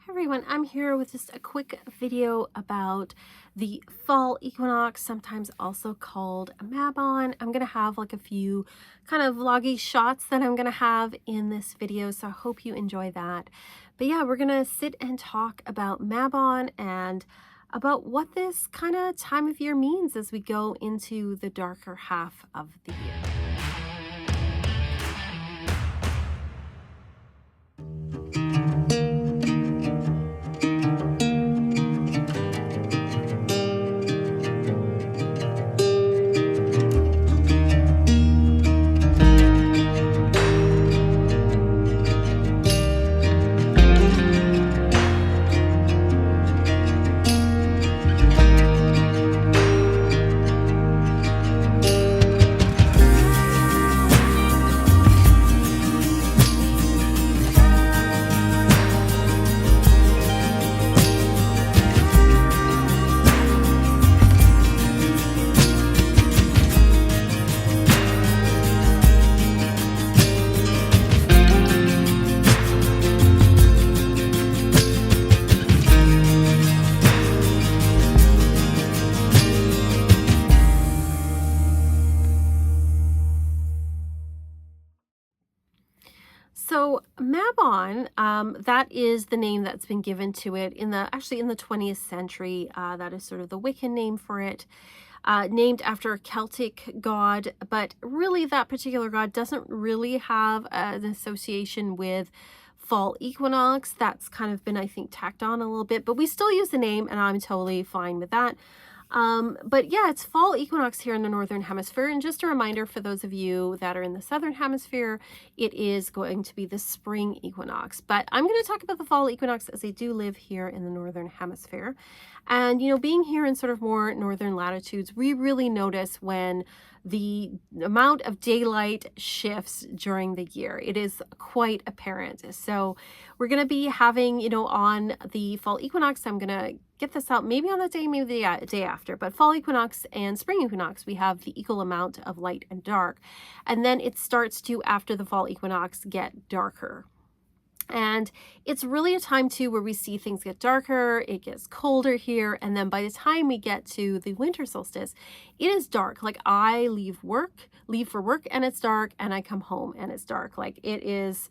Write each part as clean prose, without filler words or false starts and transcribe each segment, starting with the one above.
Hi everyone, I'm here with just a quick video about the fall equinox, sometimes also called a Mabon. I'm going to have like a few kind of vloggy shots that I'm going to have in this video, so I hope you enjoy that. But yeah, we're going to sit and talk about Mabon and about what this kind of time of year means as we go into the darker half of the year. So Mabon, that is the name that's been given to it in the 20th century. That is sort of the Wiccan name for it, named after a Celtic god. But really, that particular god doesn't really have an association with fall equinox. That's kind of been, I think, tacked on a little bit. But we still use the name, and I'm totally fine with that. But yeah, it's fall equinox here in the Northern Hemisphere. And just a reminder for those of you that are in the Southern Hemisphere, it is going to be the spring equinox. But I'm going to talk about the fall equinox as I do live here in the Northern Hemisphere. And, you know, being here in sort of more northern latitudes, we really notice when the amount of daylight shifts during the year. It is quite apparent. So we're going to be having, you know, on the fall equinox, I'm going to get this out maybe on the day, maybe the day after, but fall equinox and spring equinox, we have the equal amount of light and dark. And then it starts to, after the fall equinox, get darker. And it's really a time too where we see things get darker, it gets colder here, and then by the time we get to the winter solstice, it is dark. Like I leave for work and it's dark, and I come home and it's dark. Like it is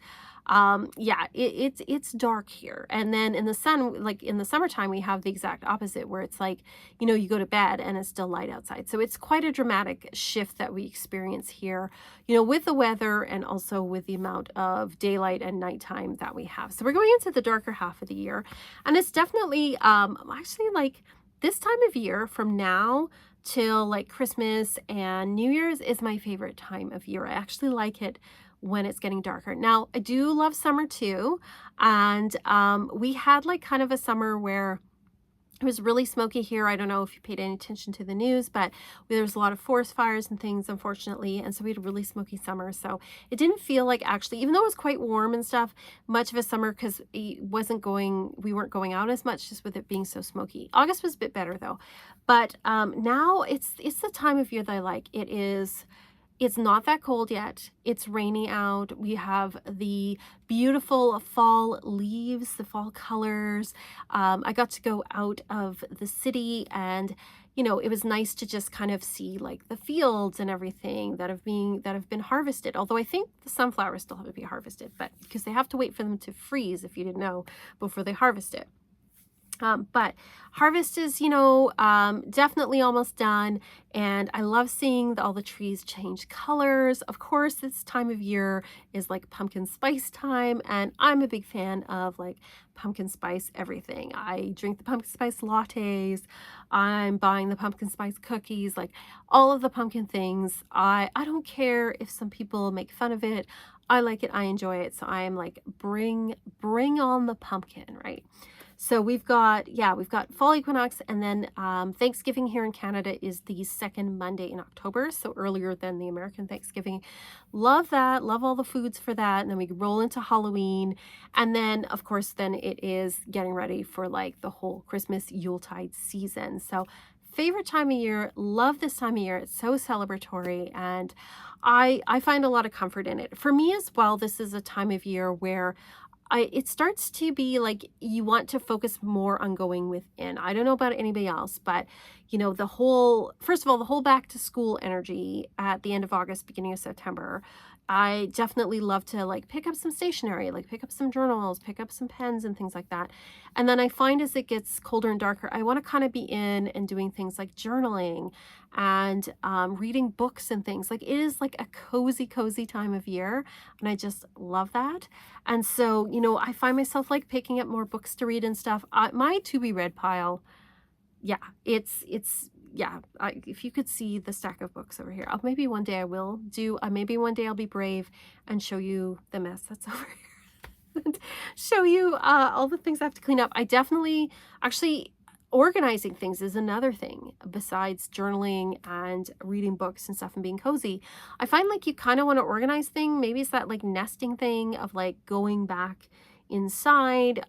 yeah, it's dark here. And then in the sun, like in the summertime, we have the exact opposite where it's like, you know, you go to bed and it's still light outside. So it's quite a dramatic shift that we experience here, you know, with the weather and also with the amount of daylight and nighttime that we have. So we're going into the darker half of the year, and it's definitely actually like this time of year from now till like Christmas and New Year's is my favorite time of year. I actually like it when it's getting darker. Now, I do love summer too. And we had like kind of a summer where it was really smoky here. I don't know if you paid any attention to the news, but there was a lot of forest fires and things, unfortunately. And so we had a really smoky summer. So it didn't feel like actually, even though it was quite warm and stuff, much of a summer because we weren't going out as much just with it being so smoky. August was a bit better though. But now it's the time of year that I like. It's not that cold yet. It's rainy out. We have the beautiful fall leaves, the fall colors. I got to go out of the city, and you know, it was nice to just kind of see like the fields and everything that have been harvested. Although I think the sunflowers still have to be harvested, but because they have to wait for them to freeze, if you didn't know, before they harvest it. But harvest is, you know, definitely almost done. And I love seeing all the trees change colors. Of course, this time of year is like pumpkin spice time. And I'm a big fan of like pumpkin spice everything. I drink the pumpkin spice lattes. I'm buying the pumpkin spice cookies, like all of the pumpkin things. I don't care if some people make fun of it. I like it. I enjoy it. So I am like, bring on the pumpkin, right? So we've got fall equinox, and then Thanksgiving here in Canada is the second Monday in October, so earlier than the American Thanksgiving. Love that, love all the foods for that. And then we roll into Halloween, and then of course then it is getting ready for like the whole Christmas Yuletide season. So favorite time of year, love this time of year. It's so celebratory, and I find a lot of comfort in it. For me as well, this is a time of year where it starts to be like you want to focus more on going within. I don't know about anybody else, but the whole, first of all, the whole back to school energy at the end of August, beginning of September, I definitely love to like pick up some stationery, like pick up some journals, pick up some pens and things like that. And then I find as it gets colder and darker, I want to kind of be in and doing things like journaling and reading books and things. Like it is like a cozy, cozy time of year. And I just love that. And so, I find myself like picking up more books to read and stuff. My to be read pile, yeah, yeah. If you could see the stack of books over here, maybe one day I will do. Maybe one day I'll be brave and show you the mess that's over here, and show you all the things I have to clean up. I definitely, actually, organizing things is another thing besides journaling and reading books and stuff and being cozy. I find like you kind of want to organize things. Maybe it's that like nesting thing of like going back inside,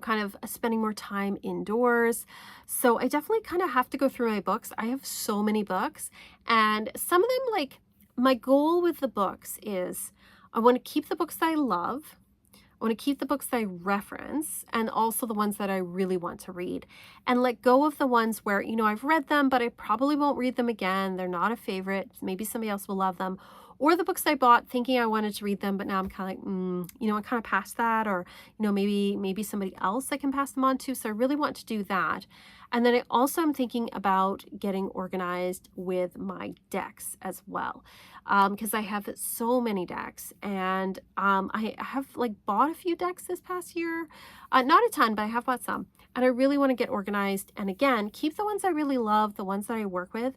kind of spending more time indoors. So I definitely kind of have to go through my books. I have so many books, and some of them, like, my goal with the books is I want to keep the books that I love. I want to keep the books that I reference, and also the ones that I really want to read, and let go of the ones where, I've read them, but I probably won't read them again. They're not a favorite. Maybe somebody else will love them. Or the books I bought thinking I wanted to read them, but now I'm kind of like, I kind of past that, or, maybe somebody else I can pass them on to. So I really want to do that. And then I also am thinking about getting organized with my decks as well, because I have so many decks, and I have like bought a few decks this past year, not a ton, but I have bought some, and I really want to get organized. And again, keep the ones I really love, the ones that I work with,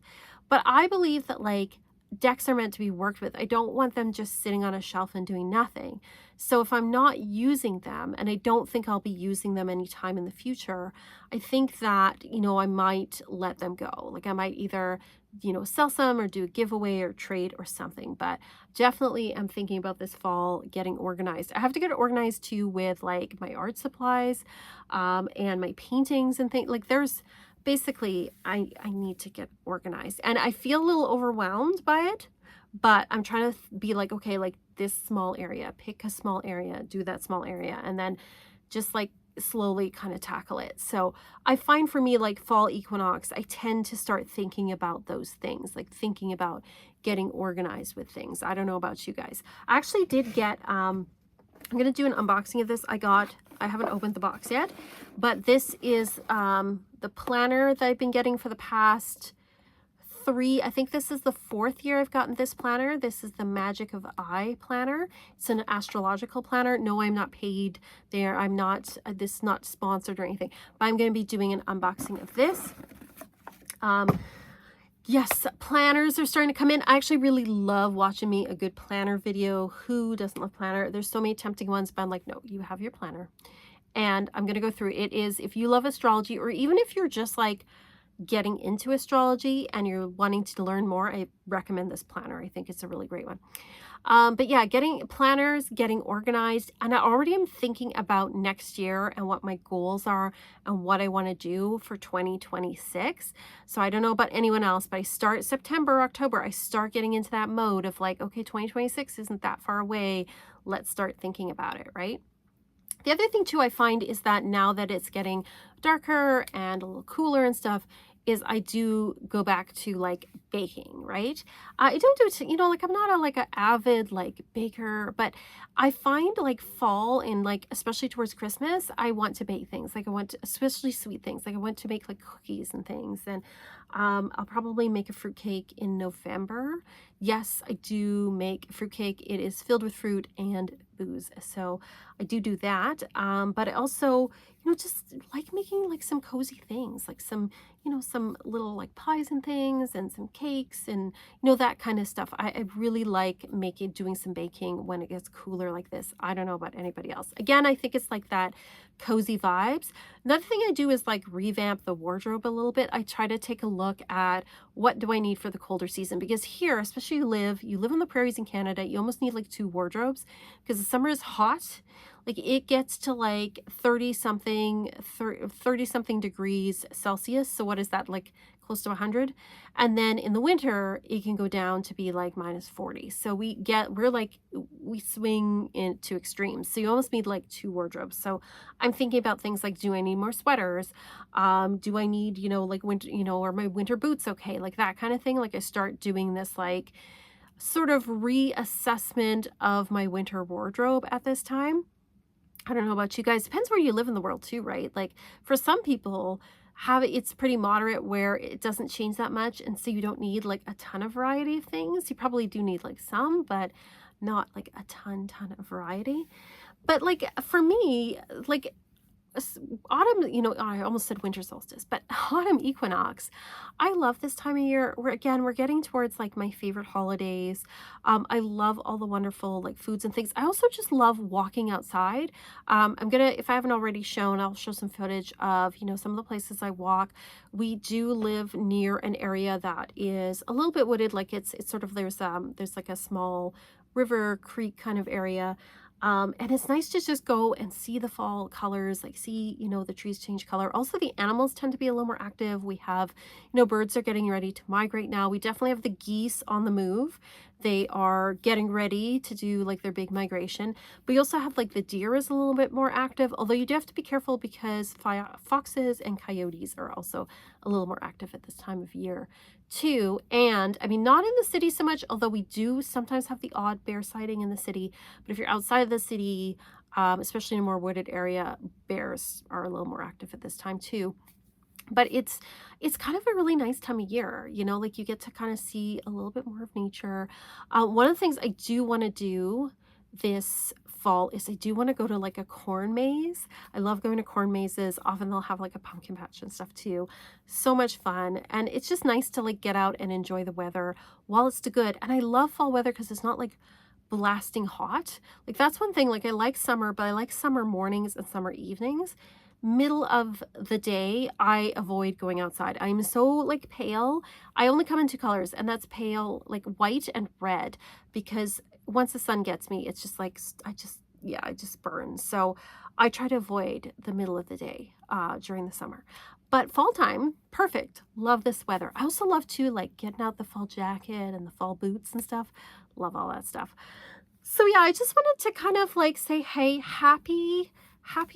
but I believe that like decks are meant to be worked with. I don't want them just sitting on a shelf and doing nothing. So if I'm not using them, and I don't think I'll be using them anytime in the future, I think that, I might let them go. Like I might either, sell some or do a giveaway or trade or something. But definitely I'm thinking about this fall getting organized. I have to get organized too with like my art supplies, and my paintings and things. Like there's basically, I need to get organized, and I feel a little overwhelmed by it, but I'm trying to be like, okay, like this small area, pick a small area, do that small area, and then just like slowly kind of tackle it. So I find for me, like fall equinox, I tend to start thinking about those things, like thinking about getting organized with things. I don't know about you guys. I actually did get, I'm going to do an unboxing of this. I haven't opened the box yet, but this is the planner that I've been getting for the past I think this is the 4th year I've gotten this planner. This is the Magic of I planner. It's an astrological planner. No, I'm not paid there. I'm not, this is not sponsored or anything, but I'm going to be doing an unboxing of this. Yes, planners are starting to come in. I actually really love watching a good planner video. Who doesn't love planner? There's so many tempting ones, but I'm like, no, you have your planner. And I'm going to go through it. Is, if you love astrology, or even if you're just like getting into astrology and you're wanting to learn more, I recommend this planner. I think it's a really great one. But yeah, getting planners, getting organized, and I already am thinking about next year and what my goals are and what I want to do for 2026. So I don't know about anyone else, but I start September, October, I start getting into that mode of like, okay, 2026 isn't that far away. Let's start thinking about it, right? The other thing too I find is that now that it's getting darker and a little cooler and stuff, is I do go back to like baking, right? I don't do it, like I'm not like an avid like baker, but I find like fall and like especially towards Christmas, I want to bake things. Like I want to, especially sweet things. Like I want to make like cookies and things, and I'll probably make a fruitcake in November. Yes, I do make a fruitcake. It is filled with fruit and booze, so I do that. But I also, just like making like some cozy things, like some, some little like pies and things, and some cakes, and that kind of stuff. I really like doing some baking when it gets cooler like this. I don't know about anybody else. Again, I think it's like that cozy vibes. Another thing I do is like revamp the wardrobe a little bit. I try to take a look at what do I need for the colder season, because here, especially you live on the prairies in Canada, you almost need like 2 wardrobes, because the summer is hot. Like it gets to like 30 something degrees Celsius. So what is that, like close to 100. And then in the winter, it can go down to be like -40. So we swing into extremes. So you almost need like two wardrobes. So I'm thinking about things like, do I need more sweaters? Do I need, like winter, are my winter boots okay? Like that kind of thing. Like I start doing this like sort of reassessment of my winter wardrobe at this time. I don't know about you guys. Depends where you live in the world too, right? Like for some people, have it's pretty moderate where it doesn't change that much, and so you don't need like a ton of variety of things. You probably do need like some, but not like a ton of variety. But like for me, like autumn, I almost said winter solstice, but autumn equinox, I love this time of year. We're getting towards like my favorite holidays. I love all the wonderful like foods and things. I also just love walking outside. If I haven't already shown, I'll show some footage of, some of the places I walk. We do live near an area that is a little bit wooded. Like it's sort of, there's like a small river creek kind of area. And it's nice to just go and see the fall colors, like see, the trees change color. Also, the animals tend to be a little more active. We have, birds are getting ready to migrate now. We definitely have the geese on the move. They are getting ready to do like their big migration. But you also have like the deer is a little bit more active, although you do have to be careful because foxes and coyotes are also a little more active at this time of year too. And I mean, not in the city so much, although we do sometimes have the odd bear sighting in the city. But if you're outside of the city, especially in a more wooded area, bears are a little more active at this time too. But it's kind of a really nice time of year, like you get to kind of see a little bit more of nature. One of the things I do want to do this fall is I do want to go to like a corn maze. I love going to corn mazes. Often they'll have like a pumpkin patch and stuff too. So much fun. And it's just nice to like get out and enjoy the weather while it's still good. And I love fall weather because it's not like blasting hot. Like that's one thing, like I like summer, but I like summer mornings and summer evenings. Middle of the day, I avoid going outside. I'm so like pale. I only come in two colors, and that's pale, like white and red, because once the sun gets me, it's just like I just burn. So I try to avoid the middle of the day during the summer. But fall time, perfect. Love this weather. I also love too, like getting out the fall jacket and the fall boots and stuff. Love all that stuff. So yeah, I just wanted to kind of like say, hey, happy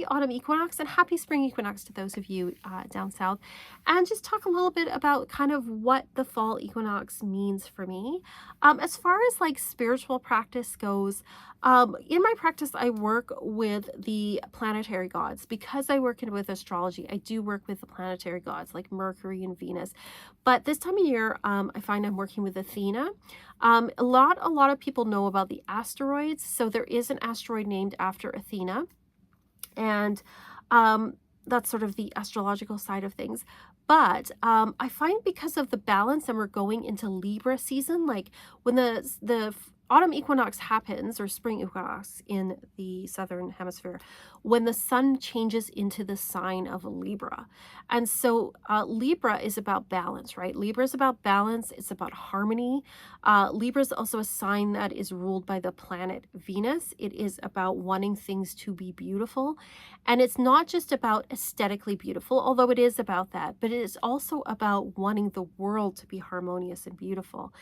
autumn equinox and happy spring equinox to those of you down south, and just talk a little bit about kind of what the fall equinox means for me. As far as like spiritual practice goes, in my practice, I work with the planetary gods. Because I work with astrology, I do work with the planetary gods like Mercury and Venus. But this time of year, I find I'm working with Athena. A lot of people know about the asteroids. So there is an asteroid named after Athena. And that's sort of the astrological side of things. But I find because of the balance, and we're going into Libra season, like when the autumn equinox happens, or spring equinox in the southern hemisphere, when the sun changes into the sign of Libra. And so Libra is about balance, right? Libra is about balance. It's about harmony. Libra is also a sign that is ruled by the planet Venus. It is about wanting things to be beautiful. And it's not just about aesthetically beautiful, although it is about that, but it is also about wanting the world to be harmonious and beautiful.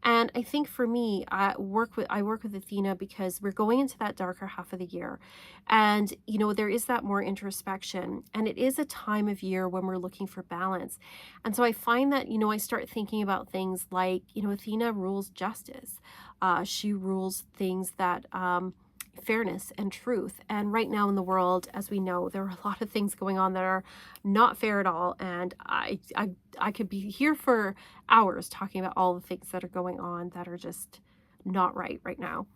And I think for me, I work with Athena because we're going into that darker half of the year. And, there is that more introspection, and it is a time of year when we're looking for balance. And so I find that, I start thinking about things like, Athena rules justice. She rules things that, fairness and truth. And right now in the world, as we know, there are a lot of things going on that are not fair at all. And I could be here for hours talking about all the things that are going on that are just not right now.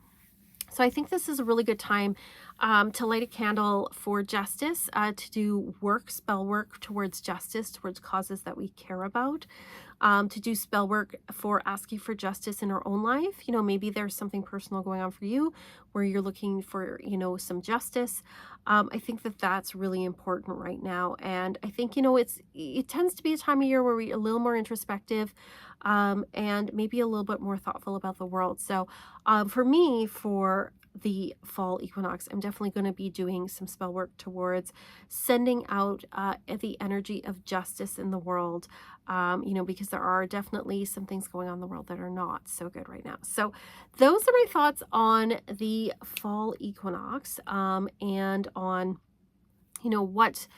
So I think this is a really good time to light a candle for justice, to do spell work towards justice, towards causes that we care about, to do spell work for asking for justice in our own life. Maybe there's something personal going on for you where you're looking for, some justice. I think that that's really important right now. And I think, it tends to be a time of year where we're a little more introspective, and maybe a little bit more thoughtful about the world. So for me, for the fall equinox, I'm definitely going to be doing some spell work towards sending out the energy of justice in the world, because there are definitely some things going on in the world that are not so good right now. So those are my thoughts on the fall equinox, and on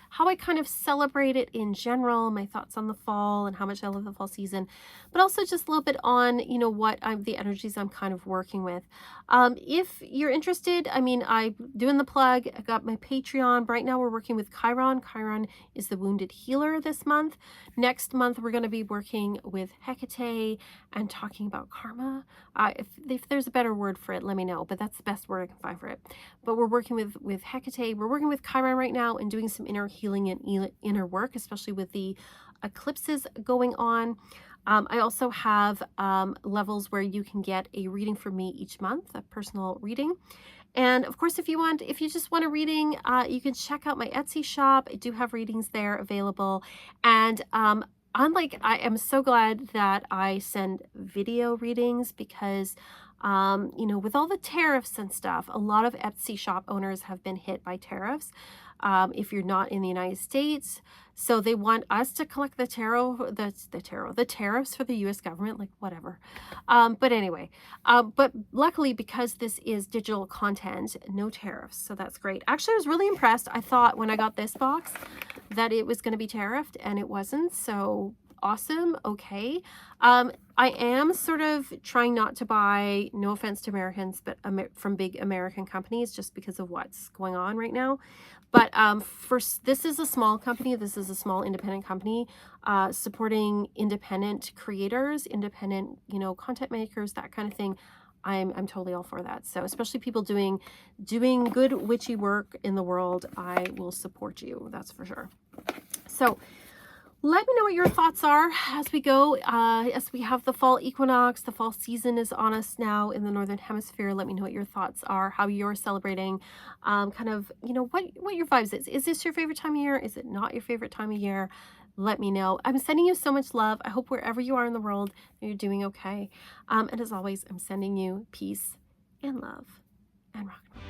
how I kind of celebrate it in general, my thoughts on the fall and how much I love the fall season, but also just a little bit on, what I'm the energies I'm kind of working with. If you're interested, I'm doing the plug. I got my Patreon. Right now we're working with Chiron. Chiron is the wounded healer this month. Next month we're going to be working with Hecate and talking about karma. If there's a better word for it, let me know, but that's the best word I can find for it. But we're working with Hecate. We're working with Chiron right now and doing some inner healing and inner work, especially with the eclipses going on. I also have levels where you can get a reading from me each month, a personal reading. And of course, if you just want a reading, you can check out my Etsy shop. I do have readings there available. And I am so glad that I send video readings because, with all the tariffs and stuff, a lot of Etsy shop owners have been hit by tariffs. If you're not in the United States, so they want us to collect the tariffs for the U.S. government, like whatever. But anyway, but luckily, because this is digital content, no tariffs, so that's great. Actually, I was really impressed. I thought when I got this box that it was going to be tariffed, and it wasn't. So awesome. Okay. I am sort of trying not to buy, no offense to Americans, but from big American companies, just because of what's going on right now. But this is a small company. This is a small independent company supporting independent creators, independent, content makers, that kind of thing. I'm totally all for that. So especially people doing good witchy work in the world, I will support you. That's for sure. So let me know what your thoughts are as we go, as we have the fall equinox. The fall season is on us now in the Northern Hemisphere. Let me know what your thoughts are, how you're celebrating, kind of, what your vibes is. Is this your favorite time of year? Is it not your favorite time of year? Let me know. I'm sending you so much love. I hope wherever you are in the world, you're doing okay. And as always, I'm sending you peace and love and rock and roll.